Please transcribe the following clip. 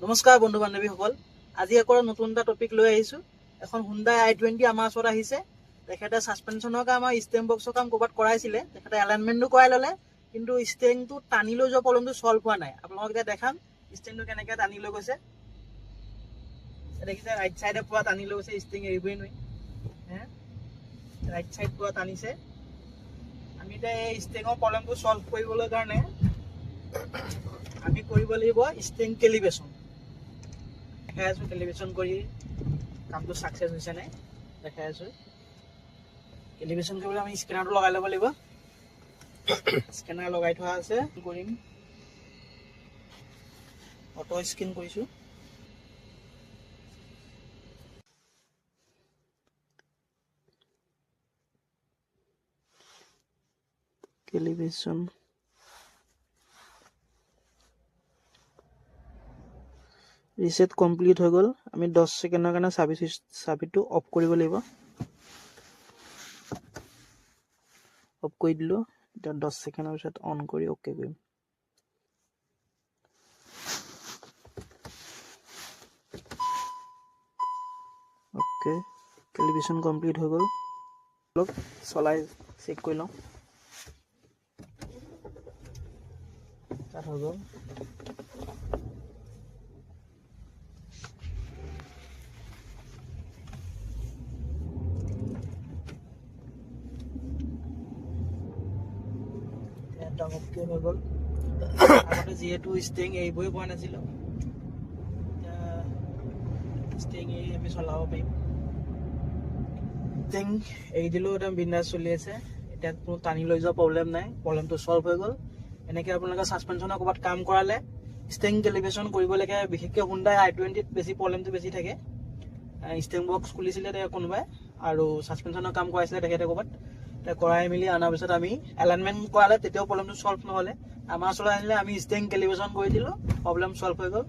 নমস্কাৰ বন্ধু বান্ধৱীসকল, আজি আকৌ নতুন এটা টপিক লৈ আহিছোঁ। এখন হুণ্ডাই i20 আমাৰ ওচৰত আহিছে। তেখেতে ছাছপেনশ্যনৰ কাম আৰু ষ্টেম বক্সৰ কাম ক'ৰবাত কৰাইছিলে। তেখেতে এলাইনমেণ্টটো কৰাই ল'লে, কিন্তু ষ্টেংটো টানি লৈ যোৱা প্ৰব্লেমটো ছল্ভ হোৱা নাই। আপোনালোকক এতিয়া দেখাম ষ্টেংটো কেনেকৈ টানি লৈ গৈছে। দেখিছে ৰাইট চাইডে পুৰা টানি লৈ গৈছে, ষ্টেং এৰিবই নোৱাৰি। ৰাইট চাইড পুৰা টানিছে। আমি এতিয়া এই ষ্টেঙৰ প্ৰব্লেমটো ছল্ভ কৰিবলৈ কাৰণে আমি কৰিব লাগিব ষ্টেং কেলিব্ৰেশ্যন। দেখাই আছোঁ কেলিব্ৰেশ্যন কৰি কামটো ছাকচেছ হৈছে নাই দেখাই আছোঁ। কেলিব্ৰেশ্যন কৰিবলৈ আমি স্কেনাৰটো লগাই ল'ব লাগিব। স্কেনাৰ লগাই থোৱা আছে, কৰিম অটো স্কেন কৰিছোঁ। কেলিব্ৰেশ্যন ৰিছেট কমপ্লিট হৈ গ'ল। আমি 10 ছেকেণ্ডৰ কাৰণে চাবিটো অফ কৰিব লাগিব। অফ কৰি দিলোঁ। এতিয়া 10 ছেকেণ্ডৰ পিছত অন কৰি অ'কে কৰিম। অ'কে, কেলিব্ৰেশ্যন কমপ্লিট হৈ গ'ল। অলপ চলাই চেক কৰি লওঁ। তাত হৈ গ'ল। ডাঙৰকৈ হৈ গ'ল। আগতে যিহেতু ষ্টেং এৰিবই পৰা নাছিলোঁ, এতিয়া ষ্টেং এৰি আমি চলাব পাৰিম। ষ্টেং এৰি দিলেও একদম বিন্দাছ চলি আছে। এতিয়া কোনো টানি লৈ যোৱা প্ৰব্লেম নাই, প্ৰব্লেমটো ছল্ভ হৈ গ'ল। এনেকৈ আপোনালোকে ছাছপেনশ্যনৰ ক'ৰবাত কাম কৰালে ষ্টেং কেলিব্ৰেশ্যন কৰিব লাগে। বিশেষকৈ হুণ্ডাই i20ত বেছি প্ৰব্লেমটো বেছি থাকে। ষ্টেং বক্স খুলিছিলে কোনোবাই আৰু ছাছপেনশ্যনৰ কাম কৰাইছিলে তেখেতে ক'ৰবাত। কৰাই মেলি অনাৰ পিছত আমি এলাইনমেণ্ট কৰালে তেতিয়াও প্ৰব্লেমটো ছল্ভ নহ'লে আমাৰ ওচৰলৈ আনিলে আমি ষ্টেং কেলিব্ৰেশ্যন কৰি দিলোঁ, প্ৰব্লেম ছল্ভ হৈ গ'ল।